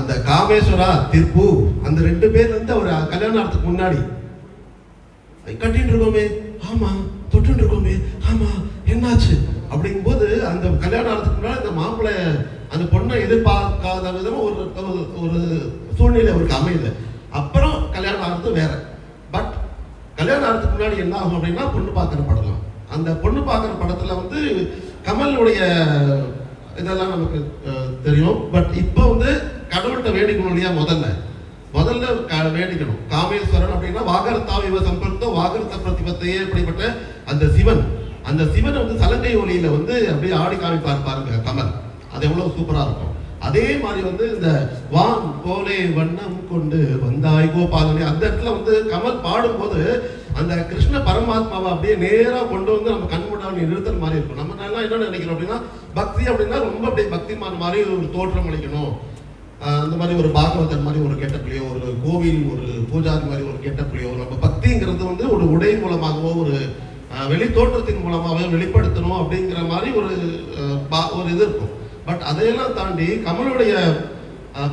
அந்த காமேஸ்வரா திப்பு அந்த 2 பேர் வந்து அவர் கல்யாணம் ஆகிறதுக்கு முன்னாடி கட்டின்னு இருக்கோமே, ஆமா தொட்டு இருக்கோமே, ஆமா என்னாச்சு அப்படிங்கும்போது அந்த கல்யாணம் ஆகிறதுக்கு முன்னாடி அந்த மாப்பிள்ளை அந்த பொண்ணை எதிர்பார்க்காத விதமா ஒரு சூழ்நிலை அவருக்கு அமையல. அப்புறம் கல்யாணம் ஆகிறது வேற. பட் கல்யாணம் ஆகிறதுக்கு முன்னாடி என்ன ஆகும் அப்படின்னா பொண்ணு பார்க்குற படலாம். அந்த பொண்ணு பார்க்குற படத்துல வந்து கமலுடைய இதெல்லாம் நமக்கு தெரியும். பட் இப்போ வந்து கடவுள்கிட்ட வேண்டிக்கணும் இல்லையா, முதல்ல வேண்டிக்கணும். காமேஸ்வரன் அப்படின்னா வாகரத்தாவிவ சம்பர்த்தம் வாகரத்த பிரதிபத்தையே அப்படிப்பட்ட அந்த சிவனை வந்து சலங்கை ஒலியில வந்து அப்படியே ஆடி காமிப்பார் பாருங்க கமல். அது எவ்வளவு சூப்பரா இருக்கும். அதே மாதிரி வந்து இந்த வான் போலே வண்ணம் கொண்டு வந்தாய் கோபாலனே அந்த இடத்துல வந்து கமல் பாடும்போது அந்த கிருஷ்ண பரமாத்மாவை அப்படியே நேரா கொண்டு வந்து நம்ம கண்முன்னாடி நிறுத்துற மாதிரி இருக்கும். நம்ம நல்லா என்ன நினைக்கிறோம் அப்படின்னா பக்தி அப்படின்னா ரொம்ப அப்படியே பக்திமான மாதிரி ஒரு தோற்றம் அளிக்கணும். அந்த மாதிரி ஒரு பாகவதன் மாதிரி ஒரு கெட்டப்பிலையோ, ஒரு கோவில் ஒரு பூஜாரி மாதிரி ஒரு கெட்டப்பிலையோ, நம்ம பக்திங்கிறது வந்து ஒரு உடை மூலமாகவோ ஒரு வெளி தோற்றத்தின் மூலமாகவே வெளிப்படுத்தணும் அப்படிங்கிற மாதிரி ஒரு இது இருக்கும். பட் அதையெல்லாம் தாண்டி கமலுடைய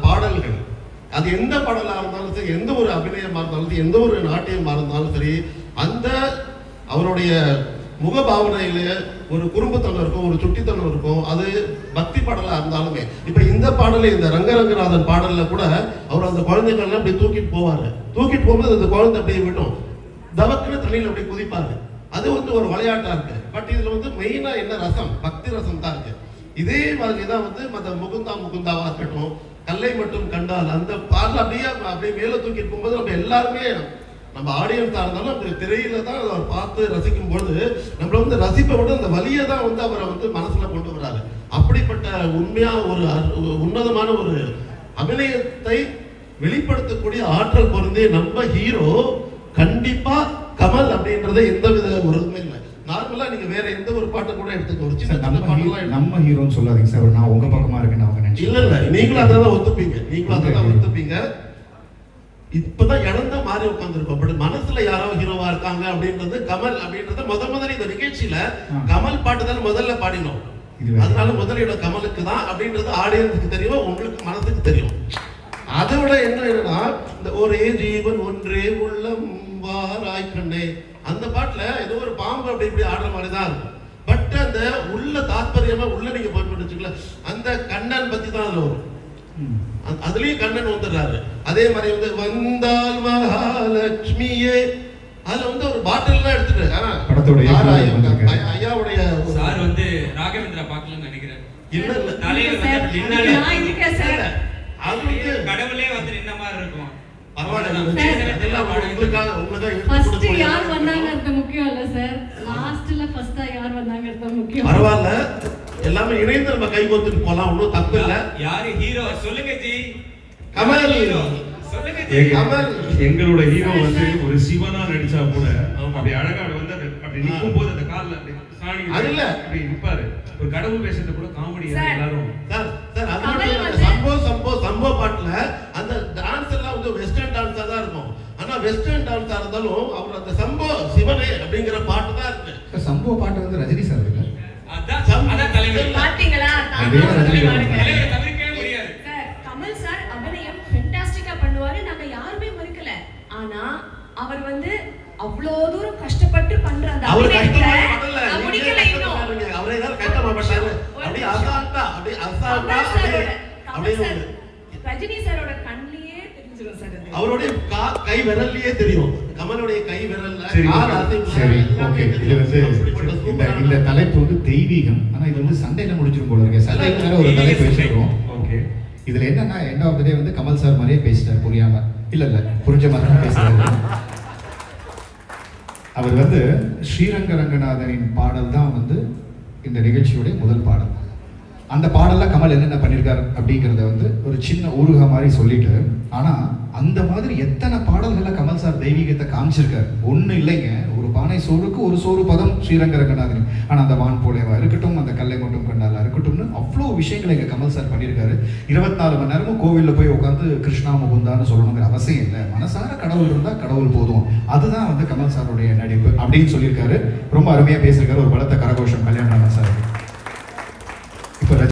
பாடல்கள் அது எந்த பாடலாக இருந்தாலும் சரி, எந்த ஒரு அபிநயமாக இருந்தாலும் சரி, எந்த ஒரு நாட்டியமாக இருந்தாலும் சரி, அந்த அவருடைய முகபாவனையில ஒரு குறும்புத்தனம் இருக்கும், ஒரு சுட்டித்தனம் இருக்கும். அது பக்தி பாடலாக இருந்தாலுமே இப்போ இந்த பாடலை இந்த ரங்கரங்கநாதன் பாடலில் கூட அவர் அந்த குழந்தைகள்லாம் அப்படி தூக்கிட்டு போகும்போது அந்த குழந்தை அப்படியே விடும், தவக்குன்னு தண்ணியில் அப்படியே குதிப்பாரு. அது வந்து ஒரு விளையாட்டா இருக்கு. பட் இதுல வந்து மெயினா என்ன ரசம், பக்தி ரசம் தான் இருக்கு. இதே மாதிரி தான் வந்து மற்ற முகுந்தாவா இருக்கட்டும், கல்லை மட்டும் கண்டால் அந்த பாடல அப்படியே மேல தூக்கிட்டு போகும்போது நம்ம எல்லாருமே நம்ம ஆடியன்ஸா இருந்தாலும் அப்படி திரையில தான் அவர் பார்த்து ரசிக்கும் பொழுது நம்மள வந்து ரசிப்பை விட அந்த வலியை தான் வந்து அவரை வந்து மனசுல கொண்டு வராரு. அப்படிப்பட்ட உண்மையா ஒரு உன்னதமான ஒரு அபிநயத்தை வெளிப்படுத்தக்கூடிய ஆற்றல் பொருந்திய நம்ம ஹீரோ கண்டிப்பா கமல் அப்படின்றத எந்த வித ஒரு இதுவுமே இல்லை. நார்மலா நீங்க வேற எந்த ஒரு பாட்டை கூட எடுத்துக்க, ஒரு சின்ன பாட்டெல்லாம் நம்ம ஹீரோன்னு சொல்லாதீங்க சார், நான் உங்க பக்கமா இருக்கேன்னு அவங்க நினைச்சு இல்ல நீங்களும் அதான் ஒத்துப்பீங்க. இப்பதான் இழந்த மாதிரி உட்காந்துருக்கோம். பட் மனசுல யாரோ ஹீரோவா இருக்காங்க அப்படின்றது கமல் அப்படின்றத முதல்ல இந்த நிகழ்ச்சியில கமல் பாட்டு தான் முதல்ல பாடினோம். அதனால முதலிடம் கமலுக்கு தான் அப்படின்றது ஆடியன்ஸுக்கு தெரியும், உங்களுக்கு மனசுக்கு தெரியும். அதை விட என்னன்னா இந்த ஒரே ஜீவன் ஒன்றே உள்ளம் வாராய் கண்ணே அந்த பாட்டுல ஏதோ ஒரு பாம்பு அப்படி இப்படி ஆடுற மாதிரி தான் இருக்கும். பட் அந்த உள்ள தாற்பயமா உள்ள நீங்க போய் வச்சுக்கல, அந்த கண்ணன் பத்தி தான் அதுல வரும். அதுலயும் கண்ணன் வந்துடுறாரு. அதே மாதிரி வந்து வந்தால் மகாலட்சுமியே அதுல வந்து ஒரு பாட்டில் எல்லாம் எடுத்துட்டு ஐயாவுடைய சார் வந்து ராகவேந்திரா பாக்கலன்னு நினைக்கிறேன். இல்ல கடவுளே வந்து நின்ன மாதிரி இருக்கும். பரவாயில்ல, எல்லாமே இணைந்து நம்ம கை கோத்துட்டு போலாம், ஒன்றும் தப்பு இல்ல. யாரு ஹீரோ சொல்லுங்க ஜி? கமல் ஹீரோ. எங்களோட ஹீரோ வந்து ஒரு சிவனா நடிச்சா கூட அப்படி அழகா வந்து அப்படி நிற்கும் போது அந்த கால்ல சாணி அதுல அப்படி நிப்பாரு. ஒரு கடவுள் பேசுறது கூட காமெடி எல்லாரும் சார் சம்போ பாட்டுல அந்த டான்ஸ் எல்லாம் வந்து வெஸ்டர்ன் டான்ஸா தான் இருக்கும். ஆனா வெஸ்டர்ன் டான்ஸா இருந்தாலும் அவர் அந்த சம்போ சிவனே அப்படிங்கிற பாட்டு தான் இருக்கு. சம்போ பாட்டு வந்து ரஜினி சார் இருக்கு. அதான் தலைவர் பாத்தீங்களா? தலைவர் தவிர்க்கவே முடியாது. கமல் சார் அபிநயம் ஃபென்டாஸ்டிக்கா பண்ணுவாரு, நாங்க யாருமே மறுக்கல. ஆனா அவர் வந்து அவ்வளவு தூரம் கஷ்டப்பட்டு பண்ற அந்த அபிநயத்தை முடிக்கல இன்னும். அவரே தான் கஷ்டப்பட்டாரு. அப்படியே அசால்ட்டா அப்படியே ரஜினி சாரோட கண்ணிலே தெரிஞ்சிரும் சார். அவருடைய கை விரல்லையே தெரியும். கமலுடைய கை விரல்ல சரி ஓகே. இது வந்து இந்த தலைப்பு வந்து தெய்வீகம். ஆனா இது வந்து சண்டையில முடிஞ்சிரும் போல இருக்கு. சண்டைக்கு வேற ஒரு தலைப்பு வச்சிருக்கோம். ஓகே. இதுல என்னன்னா எண்ட் ஆஃப் தி டே வந்து கமல் சார் மாதிரியே பேசிட்டார், புரியாம இல்ல புரிஞ்ச மாதிரி தான் பேசுறாரு. அவர் வந்து ஸ்ரீரங்க ரங்கநாதனின் பாடல் தான் வந்து இந்த நிகழ்ச்சியுடைய முதல் பாடல். அந்த பாடல்ல கமல் என்னென்ன பண்ணியிருக்காரு அப்படிங்கிறத வந்து ஒரு சின்ன ஊருகா மாதிரி சொல்லிட்டு, ஆனா அந்த மாதிரி எத்தனை பாடல்களை கமல் சார் தெய்வீகத்தை காமிச்சிருக்காரு. ஒண்ணு இல்லைங்க, ஒரு பானை சோறுக்கு ஒரு சோறு பதம் ஸ்ரீரங்க ரங்கநாதன். ஆனா அந்த வான் போலேவா இருக்கட்டும், அந்த கல்லை மட்டும் கண்டாலா இருக்கட்டும்னு அவ்வளோ விஷயங்களை எங்க கமல் சார் பண்ணியிருக்காரு. 24 மணி நேரமும் கோவில்ல போய் உட்காந்து கிருஷ்ணா முகுந்தான்னு சொல்லணுங்கிற அவசியம் இல்லை. மனசார கடவுள் இருந்தா கடவுள் போதும். அதுதான் வந்து கமல் சாருடைய நடிப்பு அப்படின்னு சொல்லியிருக்காரு. ரொம்ப அருமையா பேசியிருக்காரு. ஒரு பலத்த கரகோஷம் கல்யாணம் சார்.